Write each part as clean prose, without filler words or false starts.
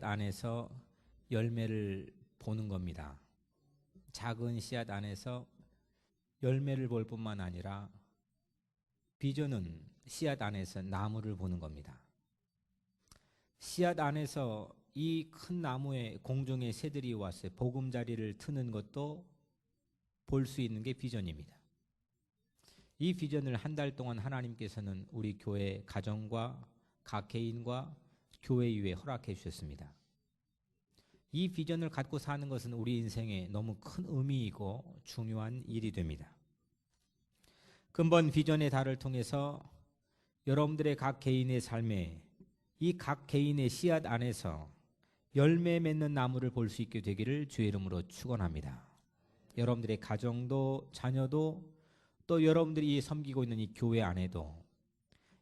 안에서 열매를 보는 겁니다. 작은 씨앗 안에서 열매를 볼 뿐만 아니라 비전은 씨앗 안에서 나무를 보는 겁니다. 씨앗 안에서 이 큰 나무에 공중의 새들이 와서 보금자리를 트는 것도 볼 수 있는 게 비전입니다. 이 비전을 한 달 동안 하나님께서는 우리 교회 가정과 각 개인과 교회 위에 허락해 주셨습니다. 이 비전을 갖고 사는 것은 우리 인생에 너무 큰 의미이고 중요한 일이 됩니다. 근본 비전의 달을 통해서 여러분들의 각 개인의 삶에 이 각 개인의 씨앗 안에서 열매 맺는 나무를 볼 수 있게 되기를 주의 이름으로 축원합니다. 여러분들의 가정도 자녀도 또 여러분들이 섬기고 있는 이 교회 안에도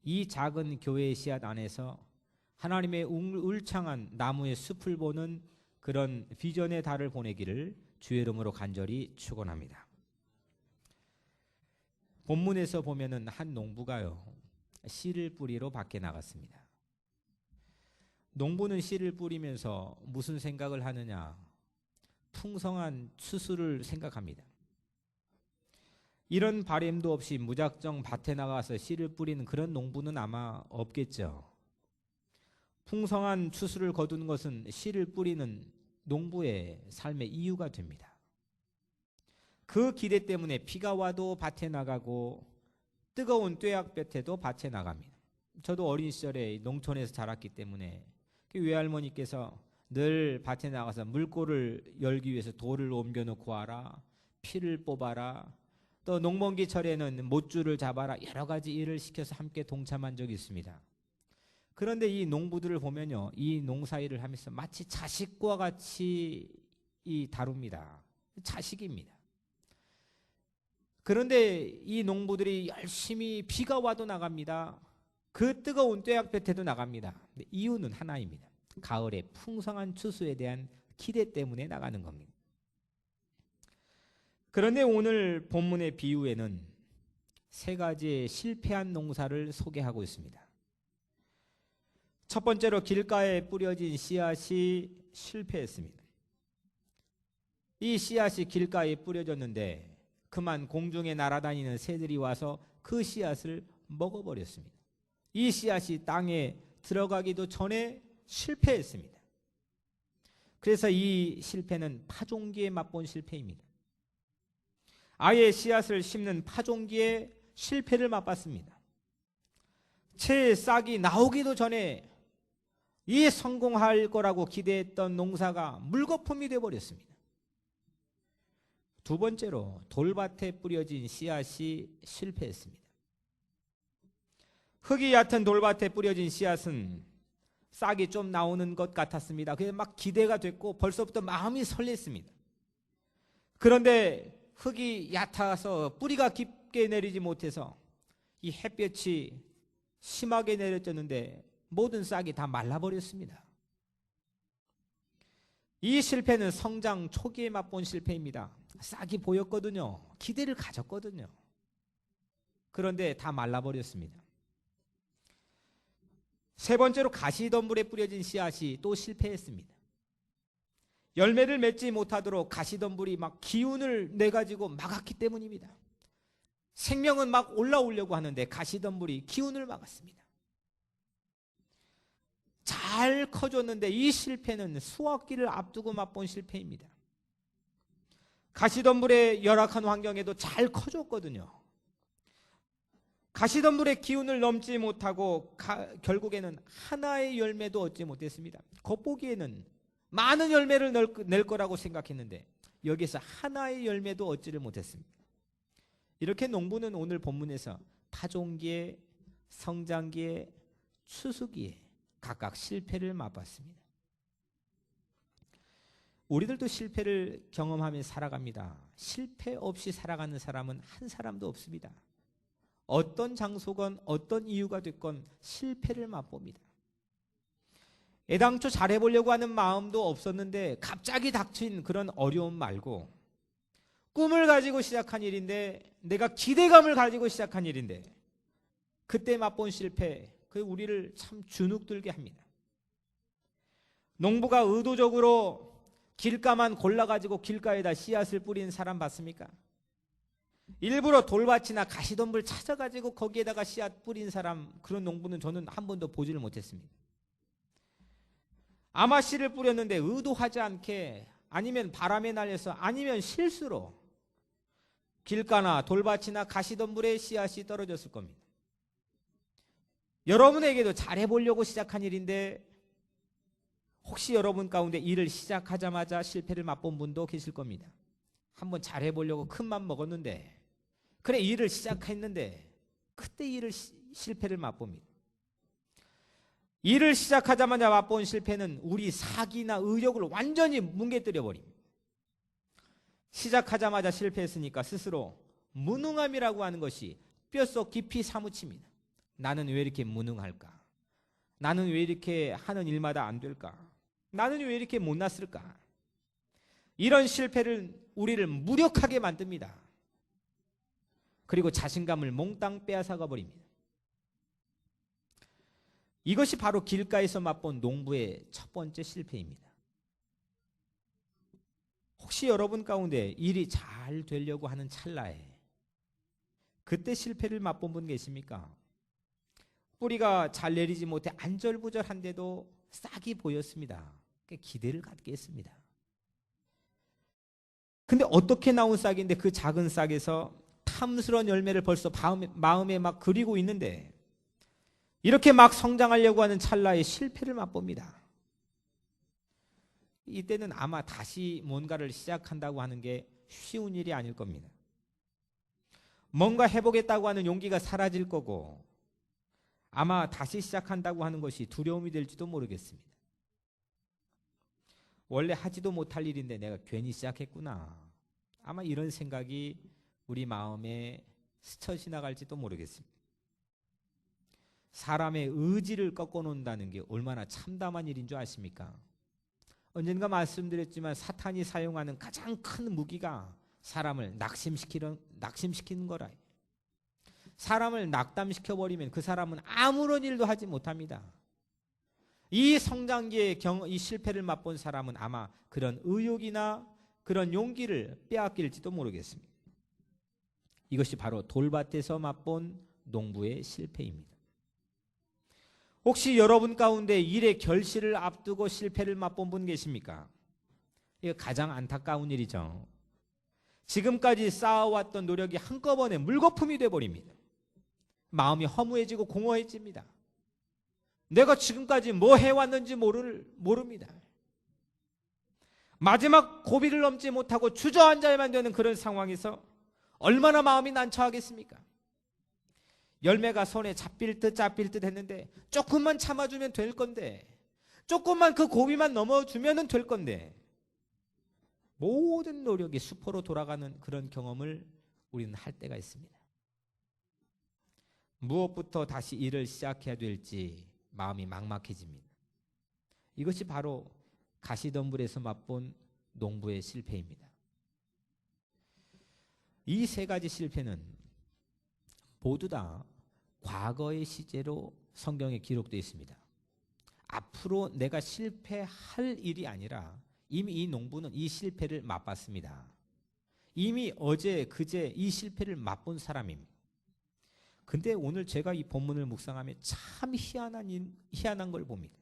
이 작은 교회의 씨앗 안에서 하나님의 울창한 나무의 숲을 보는 그런 비전의 달을 보내기를 주의 이름으로 간절히 축원합니다. 본문에서 보면은 한 농부가요, 씨를 뿌리러 밖에 나갔습니다. 농부는 씨를 뿌리면서 무슨 생각을 하느냐? 풍성한 추수를 생각합니다. 이런 바램도 없이 무작정 밭에 나가서 씨를 뿌리는 그런 농부는 아마 없겠죠. 풍성한 추수를 거두는 것은 씨를 뿌리는 농부의 삶의 이유가 됩니다. 그 기대 때문에 비가 와도 밭에 나가고 뜨거운 뙤약볕에도 밭에 나갑니다. 저도 어린 시절에 농촌에서 자랐기 때문에 외할머니께서 늘 밭에 나가서 물골을 열기 위해서 돌을 옮겨놓고 와라, 피를 뽑아라, 또 농번기철에는 못줄을 잡아라, 여러 가지 일을 시켜서 함께 동참한 적이 있습니다. 그런데 이 농부들을 보면요, 이 농사일을 하면서 마치 자식과 같이 다룹니다. 자식입니다. 그런데 이 농부들이 열심히 비가 와도 나갑니다. 그 뜨거운 뙤약볕에도 나갑니다. 이유는 하나입니다. 가을의 풍성한 추수에 대한 기대 때문에 나가는 겁니다. 그런데 오늘 본문의 비유에는 세 가지의 실패한 농사를 소개하고 있습니다. 첫 번째로 길가에 뿌려진 씨앗이 실패했습니다. 이 씨앗이 길가에 뿌려졌는데 그만 공중에 날아다니는 새들이 와서 그 씨앗을 먹어버렸습니다. 이 씨앗이 땅에 들어가기도 전에 실패했습니다. 그래서 이 실패는 파종기에 맛본 실패입니다. 아예 씨앗을 심는 파종기에 실패를 맛봤습니다. 채 싹이 나오기도 전에 이 성공할 거라고 기대했던 농사가 물거품이 되어버렸습니다. 두 번째로 돌밭에 뿌려진 씨앗이 실패했습니다. 흙이 얕은 돌밭에 뿌려진 씨앗은 싹이 좀 나오는 것 같았습니다. 그래서 막 기대가 됐고 벌써부터 마음이 설렜습니다. 그런데 흙이 얕아서 뿌리가 깊게 내리지 못해서 이 햇볕이 심하게 내려졌는데 모든 싹이 다 말라버렸습니다. 이 실패는 성장 초기에 맛본 실패입니다. 싹이 보였거든요. 기대를 가졌거든요. 그런데 다 말라버렸습니다. 세 번째로 가시덤불에 뿌려진 씨앗이 또 실패했습니다. 열매를 맺지 못하도록 가시덤불이 막 기운을 내가지고 막았기 때문입니다. 생명은 막 올라오려고 하는데 가시덤불이 기운을 막았습니다. 잘 커졌는데 이 실패는 수확기를 앞두고 맛본 실패입니다. 가시덤불의 열악한 환경에도 잘 커졌거든요. 가시덤불의 기운을 넘지 못하고 결국에는 하나의 열매도 얻지 못했습니다. 겉보기에는 많은 열매를 낼 거라고 생각했는데 여기서 하나의 열매도 얻지를 못했습니다. 이렇게 농부는 오늘 본문에서 파종기에, 성장기에, 추수기에 각각 실패를 맛봤습니다. 우리들도 실패를 경험하며 살아갑니다. 실패 없이 살아가는 사람은 한 사람도 없습니다. 어떤 장소건 어떤 이유가 됐건 실패를 맛봅니다. 애당초 잘해보려고 하는 마음도 없었는데 갑자기 닥친 그런 어려움 말고 꿈을 가지고 시작한 일인데 내가 기대감을 가지고 시작한 일인데 그때 맛본 실패, 그 우리를 참 주눅들게 합니다. 농부가 의도적으로 길가만 골라가지고 길가에다 씨앗을 뿌리는 사람 봤습니까? 일부러 돌밭이나 가시덤불 찾아가지고 거기에다가 씨앗 뿌린 사람, 그런 농부는 저는 한 번도 보지를 못했습니다. 아마 씨를 뿌렸는데 의도하지 않게, 아니면 바람에 날려서, 아니면 실수로 길가나 돌밭이나 가시덤불에 씨앗이 떨어졌을 겁니다. 여러분에게도 잘해보려고 시작한 일인데 혹시 여러분 가운데 일을 시작하자마자 실패를 맛본 분도 계실 겁니다. 한번 잘해보려고 큰맘 먹었는데, 그래 일을 시작했는데 그때 실패를 맛봅니다. 일을 시작하자마자 맛본 실패는 우리 사기나 의욕을 완전히 뭉개뜨려 버립니다. 시작하자마자 실패했으니까 스스로 무능함이라고 하는 것이 뼛속 깊이 사무칩니다. 나는 왜 이렇게 무능할까? 나는 왜 이렇게 하는 일마다 안 될까? 나는 왜 이렇게 못났을까? 이런 실패를 우리를 무력하게 만듭니다. 그리고 자신감을 몽땅 빼앗아가 버립니다. 이것이 바로 길가에서 맛본 농부의 첫 번째 실패입니다. 혹시 여러분 가운데 일이 잘 되려고 하는 찰나에 그때 실패를 맛본 분 계십니까? 뿌리가 잘 내리지 못해 안절부절한데도 싹이 보였습니다. 기대를 갖게 했습니다. 근데 어떻게 나온 싹인데 그 작은 싹에서 탐스러운 열매를 벌써 마음에 막 그리고 있는데, 이렇게 막 성장하려고 하는 찰나에 실패를 맛봅니다. 이때는 아마 다시 뭔가를 시작한다고 하는 게 쉬운 일이 아닐 겁니다. 뭔가 해보겠다고 하는 용기가 사라질 거고, 아마 다시 시작한다고 하는 것이 두려움이 될지도 모르겠습니다. 원래 하지도 못할 일인데 내가 괜히 시작했구나. 아마 이런 생각이 우리 마음에 스쳐 지나갈지도 모르겠습니다. 사람의 의지를 꺾어놓는다는 게 얼마나 참담한 일인 줄 아십니까? 언젠가 말씀드렸지만 사탄이 사용하는 가장 큰 무기가 사람을 낙심시키는 거라. 사람을 낙담시켜버리면 그 사람은 아무런 일도 하지 못합니다. 이 성장기의 이 실패를 맛본 사람은 아마 그런 의욕이나 그런 용기를 빼앗길지도 모르겠습니다. 이것이 바로 돌밭에서 맛본 농부의 실패입니다. 혹시 여러분 가운데 일의 결실을 앞두고 실패를 맛본 분 계십니까? 이거 가장 안타까운 일이죠. 지금까지 쌓아왔던 노력이 한꺼번에 물거품이 돼버립니다. 마음이 허무해지고 공허해집니다. 내가 지금까지 뭐 해왔는지 모릅니다. 마지막 고비를 넘지 못하고 주저앉아야만 되는 그런 상황에서 얼마나 마음이 난처하겠습니까? 열매가 손에 잡힐 듯 했는데 조금만 참아주면 될 건데, 조금만 그 고비만 넘어주면 될 건데, 모든 노력이 수포로 돌아가는 그런 경험을 우리는 할 때가 있습니다. 무엇부터 다시 일을 시작해야 될지 마음이 막막해집니다. 이것이 바로 가시덤불에서 맛본 농부의 실패입니다. 이 세 가지 실패는 모두 다 과거의 시제로 성경에 기록되어 있습니다. 앞으로 내가 실패할 일이 아니라 이미 이 농부는 이 실패를 맛봤습니다. 이미 어제 그제 이 실패를 맛본 사람입니다. 근데 오늘 제가 이 본문을 묵상하며 참 희한한 걸 봅니다.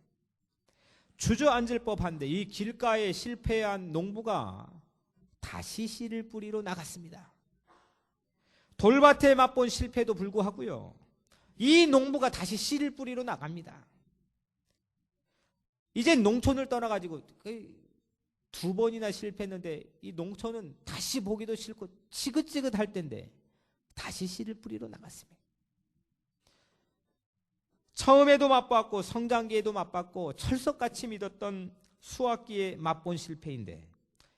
주저앉을 법한데 이 길가에 실패한 농부가 다시 씨를 뿌리러 나갔습니다. 돌밭에 맛본 실패도 불구하고요, 이 농부가 다시 씨를 뿌리러 나갑니다. 이제 농촌을 떠나가지고 두 번이나 실패했는데 이 농촌은 다시 보기도 싫고 지긋지긋할 텐데 다시 씨를 뿌리러 나갔습니다. 처음에도 맛봤고 성장기에도 맛봤고 철석같이 믿었던 수확기에 맛본 실패인데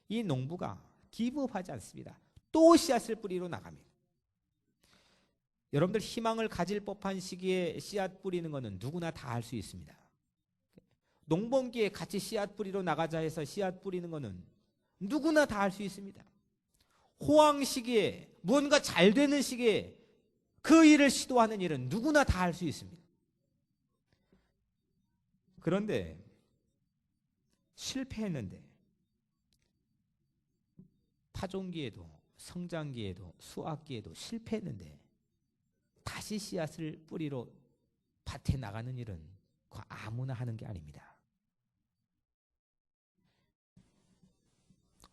이 농부가 기브업하지 않습니다. 또 씨앗을 뿌리러 나갑니다. 여러분들 희망을 가질 법한 시기에 씨앗 뿌리는 것은 누구나 다 할 수 있습니다. 농번기에 같이 씨앗 뿌리러 나가자 해서 씨앗 뿌리는 것은 누구나 다 할 수 있습니다. 호황 시기에 무언가 잘 되는 시기에 그 일을 시도하는 일은 누구나 다 할 수 있습니다. 그런데 실패했는데 파종기에도 성장기에도 수확기에도 실패했는데 다시 씨앗을 뿌리러 밭에 나가는 일은 아무나 하는 게 아닙니다.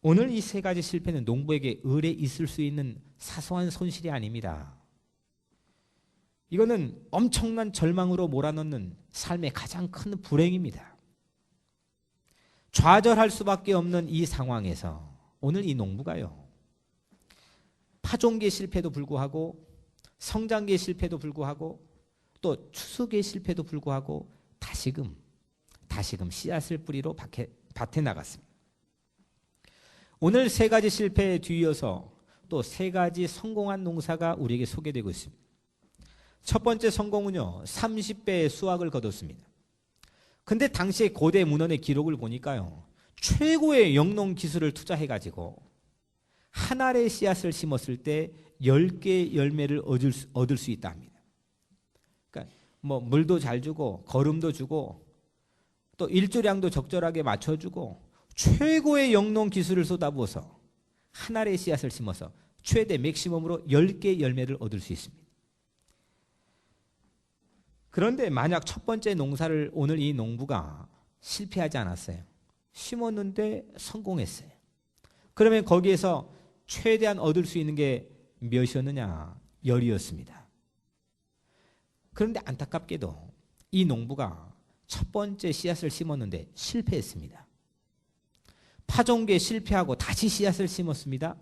오늘 이 세 가지 실패는 농부에게 을에 있을 수 있는 사소한 손실이 아닙니다. 이거는 엄청난 절망으로 몰아넣는 삶의 가장 큰 불행입니다. 좌절할 수밖에 없는 이 상황에서 오늘 이 농부가요, 파종기의 실패도 불구하고 성장기의 실패도 불구하고 또 추수기의 실패도 불구하고 다시금 씨앗을 뿌리러 밭에 나갔습니다. 오늘 세 가지 실패에 뒤이어서 또 세 가지 성공한 농사가 우리에게 소개되고 있습니다. 첫 번째 성공은요, 30배의 수확을 거뒀습니다. 근데 당시에 고대 문헌의 기록을 보니까요, 최고의 영농 기술을 투자해가지고 한 알의 씨앗을 심었을 때 10개의 열매를 얻을 수 있다 합니다. 그러니까 뭐 물도 잘 주고 거름도 주고 또 일조량도 적절하게 맞춰주고 최고의 영농 기술을 쏟아부어서 한 알의 씨앗을 심어서 최대 맥시멈으로 10개의 열매를 얻을 수 있습니다. 그런데 만약 첫 번째 농사를 오늘 이 농부가 실패하지 않았어요. 심었는데 성공했어요. 그러면 거기에서 최대한 얻을 수 있는 게 몇이었느냐? 10이었습니다. 그런데 안타깝게도 이 농부가 첫 번째 씨앗을 심었는데 실패했습니다. 파종기에 실패하고 다시 씨앗을 심었습니다.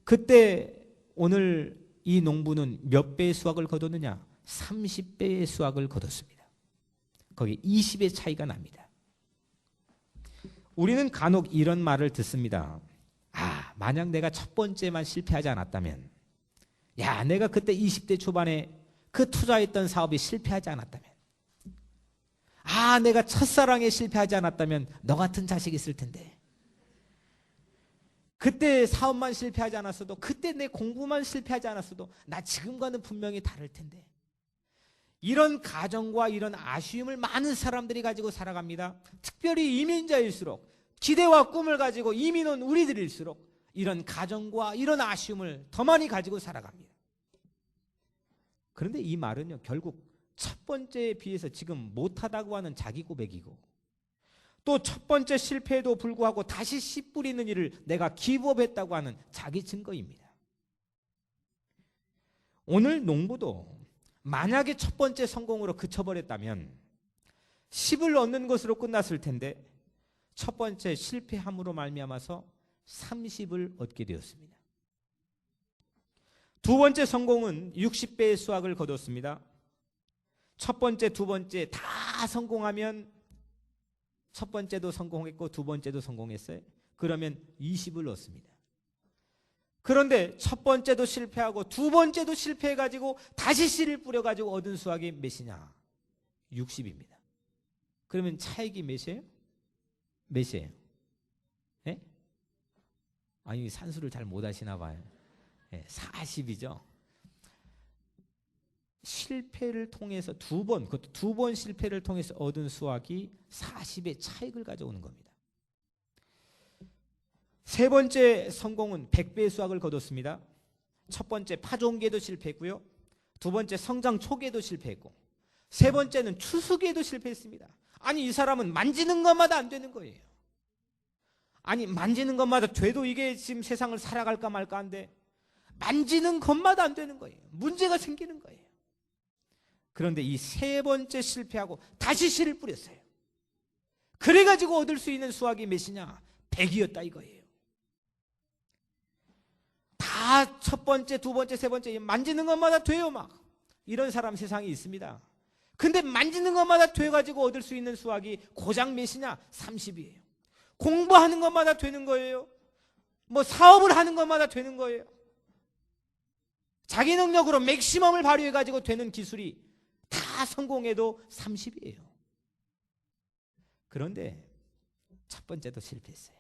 그때 오늘 이 농부는 몇 배의 수확을 거뒀느냐? 30배의 수확을 거뒀습니다. 거기 20의 차이가 납니다. 우리는 간혹 이런 말을 듣습니다. 만약 내가 첫 번째만 실패하지 않았다면, 내가 그때 20대 초반에 그 투자했던 사업이 실패하지 않았다면, 내가 첫사랑에 실패하지 않았다면 너 같은 자식이 있을 텐데, 그때 사업만 실패하지 않았어도, 그때 내 공부만 실패하지 않았어도 나 지금과는 분명히 다를 텐데, 이런 가정과 이런 아쉬움을 많은 사람들이 가지고 살아갑니다. 특별히 이민자일수록, 기대와 꿈을 가지고 이민 온 우리들일수록 이런 가정과 이런 아쉬움을 더 많이 가지고 살아갑니다. 그런데 이 말은요, 결국 첫 번째에 비해서 지금 못하다고 하는 자기 고백이고, 또 첫 번째 실패에도 불구하고 다시 씨 뿌리는 일을 내가 기부업했다고 하는 자기 증거입니다. 오늘 농부도 만약에 첫 번째 성공으로 그쳐버렸다면 10을 얻는 것으로 끝났을 텐데 첫 번째 실패함으로 말미암아서 30을 얻게 되었습니다. 두 번째 성공은 60배의 수확을 거뒀습니다. 첫 번째, 두 번째 다 성공하면 첫 번째도 성공했고 두 번째도 성공했어요. 그러면 20을 얻습니다. 그런데 첫 번째도 실패하고 두 번째도 실패해가지고 다시 씨를 뿌려가지고 얻은 수확이 몇이냐? 60입니다. 그러면 차익이 몇이에요? 몇이에요? 예? 아니, 산수를 잘 못하시나 봐요. 40이죠. 실패를 통해서 그것도 두 번 실패를 통해서 얻은 수확이 40의 차익을 가져오는 겁니다. 세 번째 성공은 100배의 수확을 거뒀습니다. 첫 번째 파종기에도 실패했고요. 두 번째 성장 초기에도 실패했고, 세 번째는 추수기에도 실패했습니다. 아니, 이 사람은 만지는 것마다 안 되는 거예요. 아니, 만지는 것마다 돼도 이게 지금 세상을 살아갈까 말까 한데 만지는 것마다 안 되는 거예요. 문제가 생기는 거예요. 그런데 이 세 번째 실패하고 다시 씨를 뿌렸어요. 그래가지고 얻을 수 있는 수확이 몇이냐? 100이었다 이거예요. 다 첫 번째, 두 번째, 세 번째 만지는 것마다 돼요 막. 이런 사람 세상에 있습니다. 근데 만지는 것마다 돼가지고 얻을 수 있는 수확이 고작 몇이냐? 30이에요. 공부하는 것마다 되는 거예요. 뭐 사업을 하는 것마다 되는 거예요. 자기 능력으로 맥시멈을 발휘해가지고 되는 기술이 다 성공해도 30이에요. 그런데 첫 번째도 실패했어요.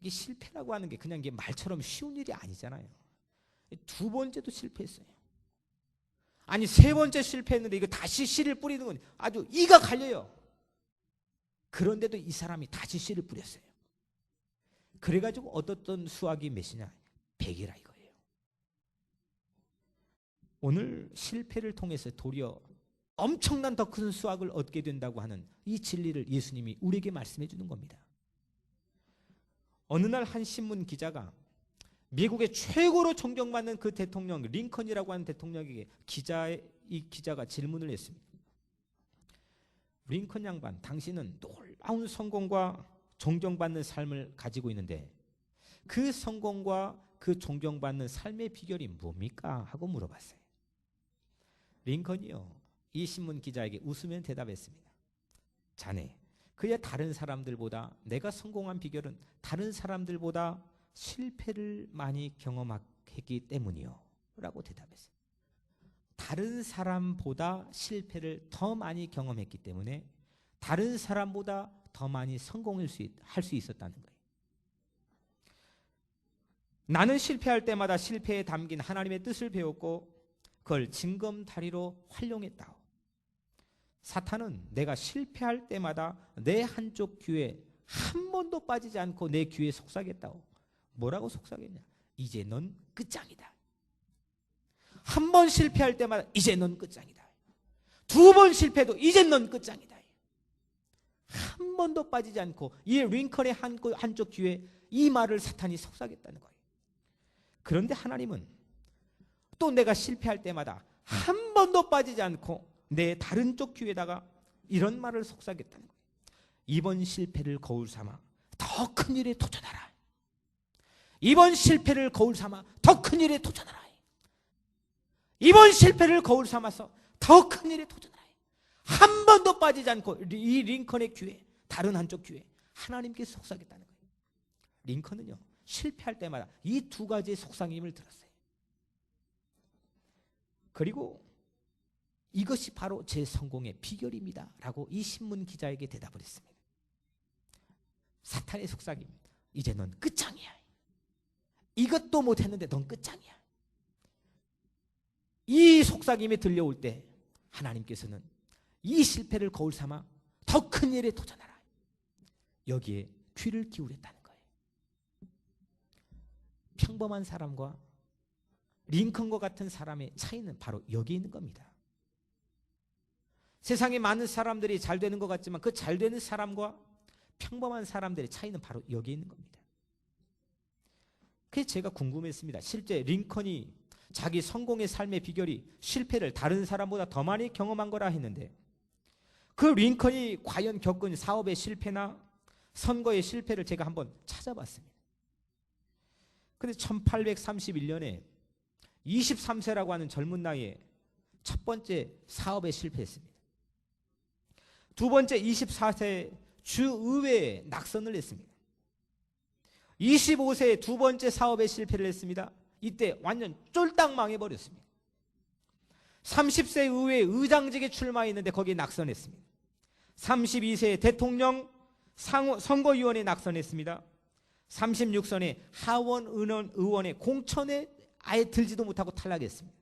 이게 실패라고 하는 게 그냥 이게 말처럼 쉬운 일이 아니잖아요. 두 번째도 실패했어요. 아니, 세 번째 실패했는데 이거 다시 씨를 뿌리는 건 아주 이가 갈려요. 그런데도 이 사람이 다시 씨를 뿌렸어요. 그래가지고 얻었던 수확이 몇이냐? 100이라 이거예요. 오늘 실패를 통해서 도리어 엄청난 더 큰 수확을 얻게 된다고 하는 이 진리를 예수님이 우리에게 말씀해 주는 겁니다. 어느 날 한 신문 기자가 미국의 최고로 존경받는 그 대통령 링컨이라고 하는 대통령에게 이 기자가 질문을 했습니다. 링컨 양반, 당신은 놀라운 성공과 존경받는 삶을 가지고 있는데 그 성공과 그 존경받는 삶의 비결이 뭡니까? 하고 물어봤어요. 링컨이요, 이 신문 기자에게 웃으며 대답했습니다. 자네, 그야 다른 사람들보다, 내가 성공한 비결은 다른 사람들보다 실패를 많이 경험했기 때문이요 라고 대답했어요. 다른 사람보다 실패를 더 많이 경험했기 때문에 다른 사람보다 더 많이 성공할 수 있었다는 거예요. 나는 실패할 때마다 실패에 담긴 하나님의 뜻을 배웠고 그걸 징검다리로 활용했다오. 사탄은 내가 실패할 때마다 내 한쪽 귀에 한 번도 빠지지 않고 내 귀에 속삭였다오. 뭐라고 속삭였냐? 이제 넌 끝장이다. 한 번 실패할 때마다 이제 넌 끝장이다. 두 번 실패도 이제 넌 끝장이다. 한 번도 빠지지 않고 이 링컨의 한쪽 귀에 이 말을 사탄이 속삭였다는 거예요. 그런데 하나님은 또 내가 실패할 때마다 한 번도 빠지지 않고 내 다른 쪽 귀에다가 이런 말을 속삭였다는 거예요. 이번 실패를 거울 삼아 더 큰 일에 도전하라. 이번 실패를 거울 삼아 더 큰 일에 도전하라. 이번 실패를 거울 삼아서 더 큰 일에 도전하라. 한 번도 빠지지 않고 이 링컨의 귀에, 다른 한쪽 귀에 하나님께 속삭였다는 거예요. 링컨은요, 실패할 때마다 이 두 가지의 속삭임을 들었어요. 그리고 이것이 바로 제 성공의 비결입니다 라고 이 신문 기자에게 대답을 했습니다. 사탄의 속삭임, 이제 넌 끝장이야. 이것도 못했는데 넌 끝장이야. 이 속삭임이 들려올 때 하나님께서는 이 실패를 거울 삼아 더 큰 일에 도전하라. 여기에 귀를 기울였다는 거예요. 평범한 사람과 링컨과 같은 사람의 차이는 바로 여기에 있는 겁니다. 세상에 많은 사람들이 잘 되는 것 같지만 그 잘 되는 사람과 평범한 사람들의 차이는 바로 여기에 있는 겁니다. 그래서 제가 궁금했습니다. 실제 링컨이 자기 성공의 삶의 비결이 실패를 다른 사람보다 더 많이 경험한 거라 했는데 그 링컨이 과연 겪은 사업의 실패나 선거의 실패를 제가 한번 찾아봤습니다. 그런데 1831년에 23세라고 하는 젊은 나이에 첫 번째 사업에 실패했습니다. 두 번째 24세에 주의회에 낙선을 했습니다. 25세에 두 번째 사업에 실패를 했습니다. 이때 완전 쫄딱 망해버렸습니다. 30세 의회 의장직에 출마했는데 거기에 낙선했습니다. 32세에 대통령 선거위원회에 낙선했습니다. 36선에 하원 의원의 공천에 아예 들지도 못하고 탈락했습니다.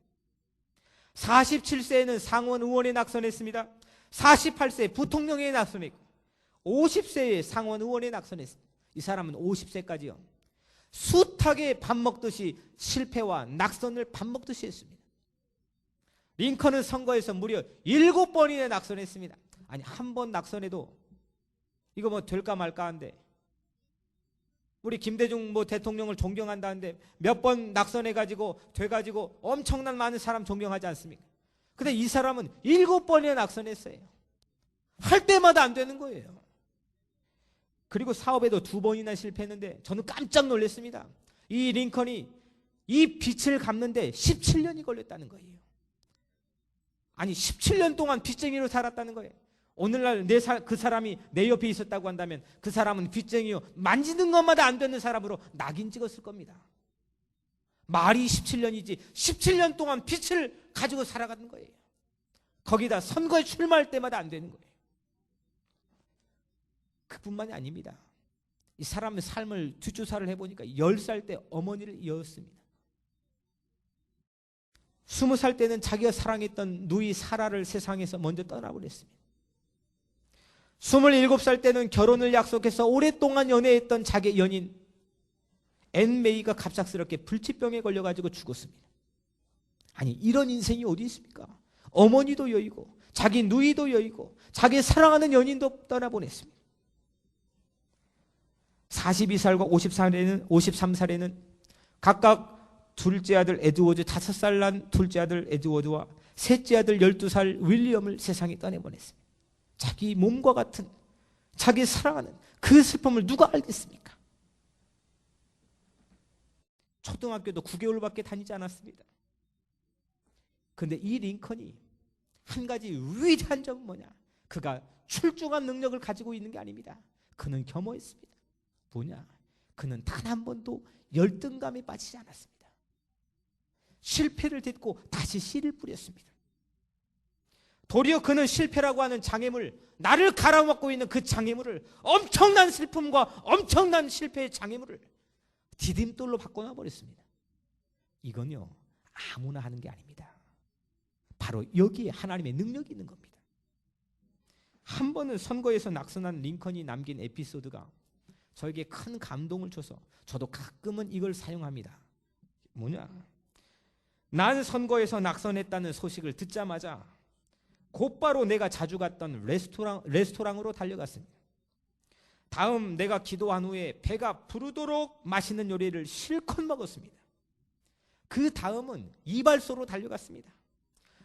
47세에는 상원 의원에 낙선했습니다. 48세에 부통령에 낙선했고 50세에 상원 의원에 낙선했습니다. 이 사람은 50세까지요. 숱하게 밥 먹듯이 실패와 낙선을 밥 먹듯이 했습니다. 링컨은 선거에서 무려 7번이나 낙선했습니다. 아니 한 번 낙선해도 이거 뭐 될까 말까 한데 우리 김대중 뭐 대통령을 존경한다는데 몇 번 낙선해가지고 돼가지고 엄청난 많은 사람 존경하지 않습니까? 근데 이 사람은 7번이나 낙선했어요. 할 때마다 안 되는 거예요. 그리고 사업에도 2번이나 실패했는데 저는 깜짝 놀랐습니다. 이 링컨이 이 빚을 갚는데 17년이 걸렸다는 거예요. 아니 17년 동안 빚쟁이로 살았다는 거예요. 오늘날 그 사람이 내 옆에 있었다고 한다면 그 사람은 빚쟁이요, 만지는 것마다 안 되는 사람으로 낙인 찍었을 겁니다. 말이 17년이지 17년 동안 빚을 가지고 살아가는 거예요. 거기다 선거에 출마할 때마다 안 되는 거예요. 그뿐만이 아닙니다. 이 사람의 삶을 뒷조사를 해보니까 10살 때 어머니를 잃었습니다. 20살 때는 자기가 사랑했던 누이 사라를 세상에서 먼저 떠나버렸습니다. 27살 때는 결혼을 약속해서 오랫동안 연애했던 자기 연인 앤 메이가 갑작스럽게 불치병에 걸려가지고 죽었습니다. 아니, 이런 인생이 어디 있습니까? 어머니도 여의고 자기 누이도 여의고 자기 사랑하는 연인도 떠나보냈습니다. 42살과 53살에는 각각 둘째 아들 에드워드 5살 난 둘째 아들 에드워드와 셋째 아들 12살 윌리엄을 세상에 떠내보냈습니다. 자기 몸과 같은 자기 사랑하는 그 슬픔을 누가 알겠습니까? 초등학교도 9개월밖에 다니지 않았습니다. 그런데 이 링컨이 한 가지 위대한 점은 뭐냐? 그가 출중한 능력을 가지고 있는 게 아닙니다. 그는 겸허했습니다. 뭐냐? 그는 단 한 번도 열등감에 빠지지 않았습니다. 실패를 딛고 다시 씨를 뿌렸습니다. 도리어 그는 실패라고 하는 장애물, 나를 갈아먹고 있는 그 장애물을, 엄청난 슬픔과 엄청난 실패의 장애물을 디딤돌로 바꿔놔버렸습니다. 이건요, 아무나 하는 게 아닙니다. 바로 여기에 하나님의 능력이 있는 겁니다. 한 번은 선거에서 낙선한 링컨이 남긴 에피소드가 저에게 큰 감동을 줘서 저도 가끔은 이걸 사용합니다. 뭐냐? 난 선거에서 낙선했다는 소식을 듣자마자 곧바로 내가 자주 갔던 레스토랑으로 달려갔습니다. 다음 내가 기도한 후에 배가 부르도록 맛있는 요리를 실컷 먹었습니다. 그 다음은 이발소로 달려갔습니다.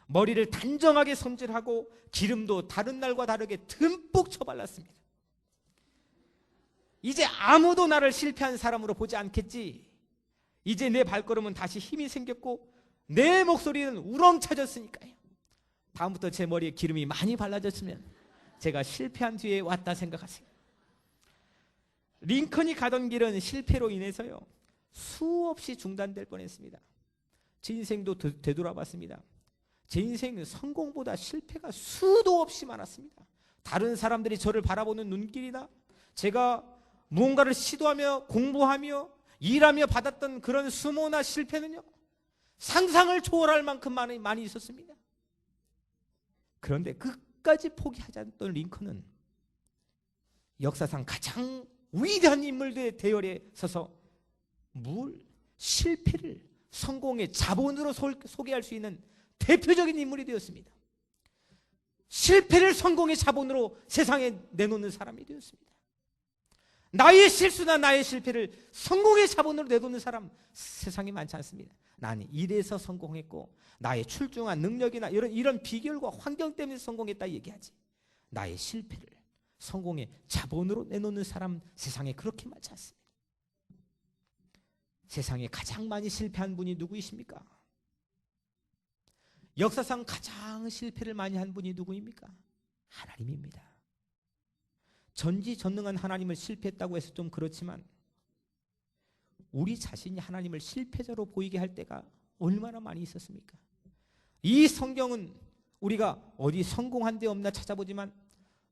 머리를 단정하게 손질하고 기름도 다른 날과 다르게 듬뿍 쳐발랐습니다. 이제 아무도 나를 실패한 사람으로 보지 않겠지. 이제 내 발걸음은 다시 힘이 생겼고 내 목소리는 우렁차졌으니까요. 다음부터 제 머리에 기름이 많이 발라졌으면 제가 실패한 뒤에 왔다 생각하세요. 링컨이 가던 길은 실패로 인해서요, 수없이 중단될 뻔했습니다. 제 인생도 되돌아봤습니다. 제 인생은 성공보다 실패가 수도 없이 많았습니다. 다른 사람들이 저를 바라보는 눈길이나 제가 무언가를 시도하며 공부하며 일하며 받았던 그런 수모나 실패는요, 상상을 초월할 만큼 많이 있었습니다. 그런데 끝까지 포기하지 않던 링컨은 역사상 가장 위대한 인물들의 대열에 서서 실패를 성공의 자본으로 소개할 수 있는 대표적인 인물이 되었습니다. 실패를 성공의 자본으로 세상에 내놓는 사람이 되었습니다. 나의 실수나 나의 실패를 성공의 자본으로 내놓는 사람 세상에 많지 않습니다. 나는 이래서 성공했고 나의 출중한 능력이나 이런 비결과 환경 때문에 성공했다 얘기하지, 나의 실패를 성공의 자본으로 내놓는 사람 세상에 그렇게 많지 않습니다. 세상에 가장 많이 실패한 분이 누구이십니까? 역사상 가장 실패를 많이 한 분이 누구입니까? 하나님입니다. 전지전능한 하나님을 실패했다고 해서 좀 그렇지만 우리 자신이 하나님을 실패자로 보이게 할 때가 얼마나 많이 있었습니까? 이 성경은 우리가 어디 성공한 데 없나 찾아보지만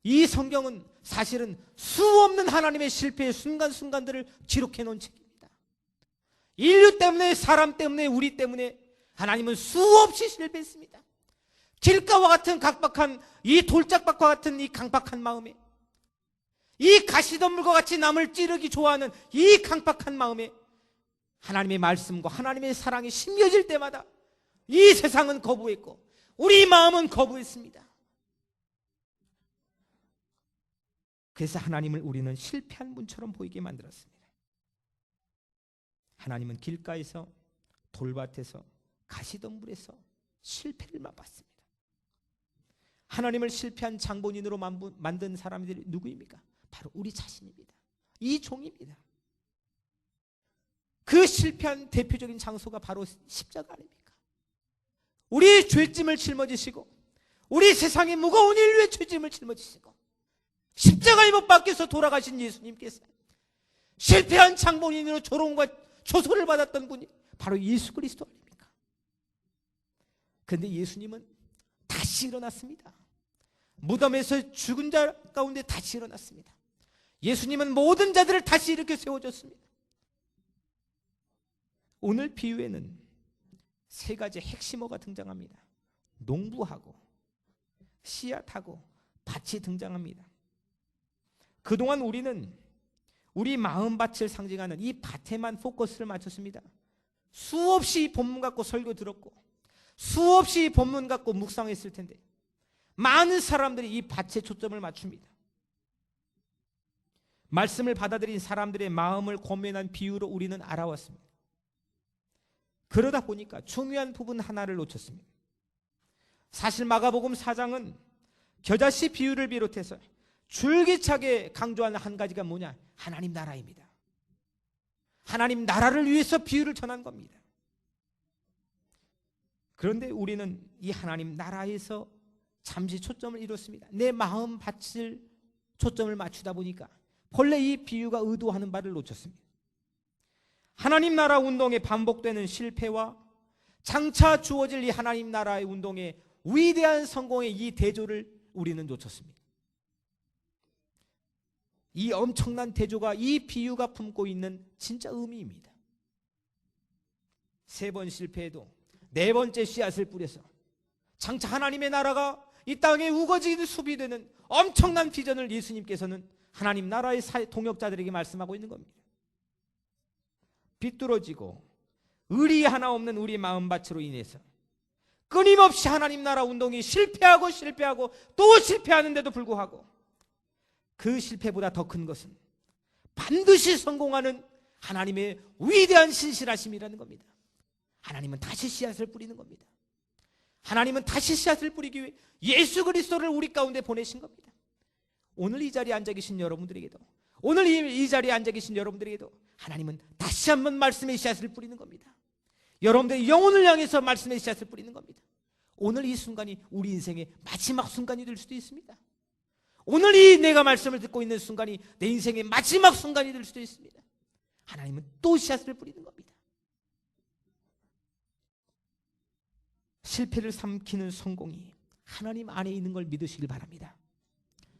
이 성경은 사실은 수없는 하나님의 실패의 순간순간들을 기록해 놓은 책입니다. 인류 때문에, 사람 때문에, 우리 때문에 하나님은 수없이 실패했습니다. 길가와 같은 각박한 이 돌짝밭과 같은 이 강박한 마음에, 이 가시덤불과 같이 남을 찌르기 좋아하는 이 강박한 마음에 하나님의 말씀과 하나님의 사랑이 심겨질 때마다 이 세상은 거부했고 우리 마음은 거부했습니다. 그래서 하나님을 우리는 실패한 분처럼 보이게 만들었습니다. 하나님은 길가에서, 돌밭에서, 가시덤불에서 실패를 맛봤습니다. 하나님을 실패한 장본인으로 만든 사람들이 누구입니까? 바로 우리 자신입니다. 이 종입니다. 그 실패한 대표적인 장소가 바로 십자가 아닙니까? 우리 죄짐을 짊어지시고 우리 세상의 무거운 인류의 죄짐을 짊어지시고 십자가에 못 박혀서 돌아가신 예수님께서 실패한 장본인으로 조롱과 조소를 받았던 분이 바로 예수 그리스도 아닙니까? 그런데 예수님은 다시 일어났습니다. 무덤에서 죽은 자 가운데 다시 일어났습니다. 예수님은 모든 자들을 다시 일으켜 세워줬습니다. 오늘 비유에는 세 가지 핵심어가 등장합니다. 농부하고 씨앗하고 밭이 등장합니다. 그동안 우리는 우리 마음밭을 상징하는 이 밭에만 포커스를 맞췄습니다. 수없이 본문 갖고 설교 들었고 수없이 본문 갖고 묵상했을 텐데 많은 사람들이 이 밭에 초점을 맞춥니다. 말씀을 받아들인 사람들의 마음을 고면한 비유로 우리는 알아왔습니다. 그러다 보니까 중요한 부분 하나를 놓쳤습니다. 사실 마가복음 4장은 겨자씨 비유를 비롯해서 줄기차게 강조하는 한 가지가 뭐냐? 하나님 나라입니다. 하나님 나라를 위해서 비유를 전한 겁니다. 그런데 우리는 이 하나님 나라에서 잠시 초점을 잃었습니다. 내 마음 밭을 초점을 맞추다 보니까 본래 이 비유가 의도하는 바를 놓쳤습니다. 하나님 나라 운동에 반복되는 실패와 장차 주어질 이 하나님 나라의 운동의 위대한 성공의 이 대조를 우리는 놓쳤습니다. 이 엄청난 대조가 이 비유가 품고 있는 진짜 의미입니다. 3번 실패해도 4번째 씨앗을 뿌려서 장차 하나님의 나라가 이 땅에 우거지게 수비되는 엄청난 비전을 예수님께서는 하나님 나라의 동역자들에게 말씀하고 있는 겁니다. 비뚤어지고 의리 하나 없는 우리 마음밭으로 인해서 끊임없이 하나님 나라 운동이 실패하고 또 실패하는데도 불구하고 그 실패보다 더 큰 것은 반드시 성공하는 하나님의 위대한 신실하심이라는 겁니다. 하나님은 다시 씨앗을 뿌리는 겁니다. 하나님은 다시 씨앗을 뿌리기 위해 예수 그리스도를 우리 가운데 보내신 겁니다. 오늘 이 자리에 앉아 계신 여러분들에게도, 오늘 이 자리에 앉아 계신 여러분들에게도 하나님은 다시 한번 말씀의 씨앗을 뿌리는 겁니다. 여러분들의 영혼을 향해서 말씀의 씨앗을 뿌리는 겁니다. 오늘 이 순간이 우리 인생의 마지막 순간이 될 수도 있습니다. 오늘 이 내가 말씀을 듣고 있는 순간이 내 인생의 마지막 순간이 될 수도 있습니다. 하나님은 또 씨앗을 뿌리는 겁니다. 실패를 삼키는 성공이 하나님 안에 있는 걸 믿으시길 바랍니다.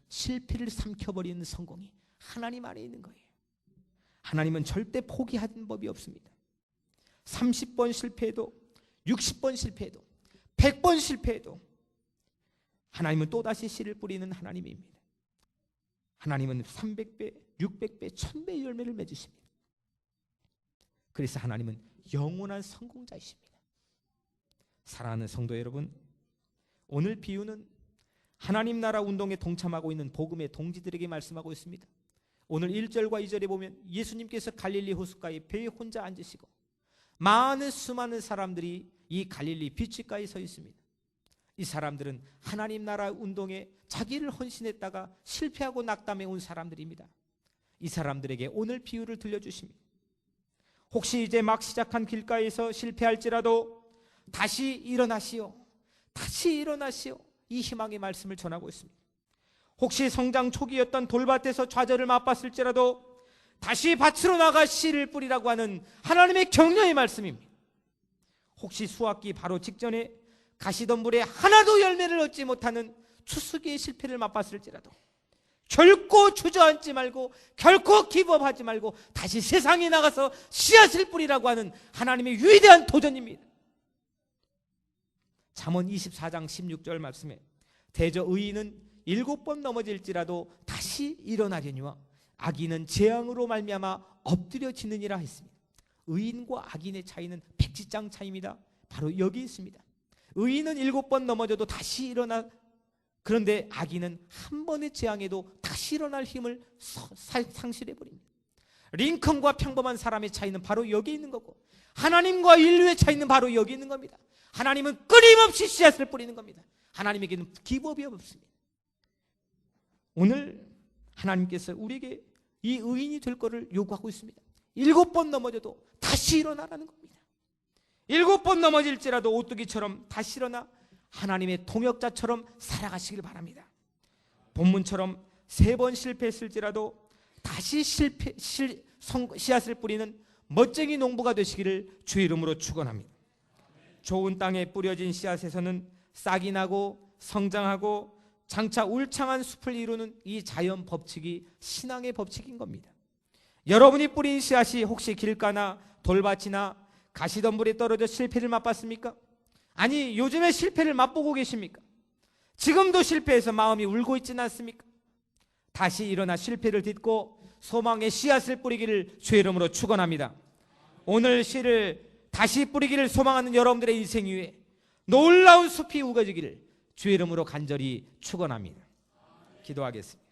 실패를 삼켜버리는 성공이 하나님 안에 있는 거예요. 하나님은 절대 포기하는 법이 없습니다. 30번 실패해도 60번 실패해도 100번 실패해도 하나님은 또다시 씨를 뿌리는 하나님입니다. 하나님은 300배, 600배, 1000배의 열매를 맺으십니다. 그래서 하나님은 영원한 성공자이십니다. 사랑하는 성도 여러분, 오늘 비유는 하나님 나라 운동에 동참하고 있는 복음의 동지들에게 말씀하고 있습니다. 오늘 1절과 2절에 보면 예수님께서 갈릴리 호숫가에 배에 혼자 앉으시고 많은 수많은 사람들이 이 갈릴리 비치가에 서 있습니다. 이 사람들은 하나님 나라 운동에 자기를 헌신했다가 실패하고 낙담해 온 사람들입니다. 이 사람들에게 오늘 비유를 들려주십니다. 혹시 이제 막 시작한 길가에서 실패할지라도 다시 일어나시오, 다시 일어나시오, 이 희망의 말씀을 전하고 있습니다. 혹시 성장 초기였던 돌밭에서 좌절을 맛봤을지라도 다시 밭으로 나가 씨를 뿌리라고 하는 하나님의 격려의 말씀입니다. 혹시 수확기 바로 직전에 가시덤불에 하나도 열매를 얻지 못하는 추수기의 실패를 맛봤을지라도 결코 주저앉지 말고 결코 기법하지 말고 다시 세상에 나가서 씨앗을 뿌리라고 하는 하나님의 위대한 도전입니다. 잠언 24장 16절 말씀에 대저 의인은 7번 넘어질지라도 다시 일어나려니와 악인은 재앙으로 말미암아 엎드려지느니라 했습니다. 의인과 악인의 차이는 백지장 차이입니다. 바로 여기 있습니다. 의인은 7번 넘어져도 다시 일어나, 그런데 악인은 한 번의 재앙에도 다시 일어날 힘을 상실해버립니다. 링컨과 평범한 사람의 차이는 바로 여기 있는 거고, 하나님과 인류의 차이는 바로 여기 있는 겁니다. 하나님은 끊임없이 씨앗을 뿌리는 겁니다. 하나님에게는 기법이 없습니다. 오늘 하나님께서 우리에게 이 의인이 될 것을 요구하고 있습니다. 7번 넘어져도 다시 일어나라는 겁니다. 7번 넘어질지라도 오뚜기처럼 다시 일어나 하나님의 동역자처럼 살아가시길 바랍니다. 본문처럼 3번 실패했을지라도 다시 씨앗을 뿌리는 멋쟁이 농부가 되시기를 주의 이름으로 축원합니다. 좋은 땅에 뿌려진 씨앗에서는 싹이 나고 성장하고 장차 울창한 숲을 이루는 이 자연 법칙이 신앙의 법칙인 겁니다. 여러분이 뿌린 씨앗이 혹시 길가나 돌밭이나 가시덤불에 떨어져 실패를 맛봤습니까? 아니, 요즘에 실패를 맛보고 계십니까? 지금도 실패해서 마음이 울고 있지는 않습니까? 다시 일어나 실패를 딛고 소망의 씨앗을 뿌리기를 주의 이름으로 축원합니다. 오늘 씨를 다시 뿌리기를 소망하는 여러분들의 인생 위에 놀라운 숲이 우거지기를 주의 이름으로 간절히 축원합니다. 기도하겠습니다.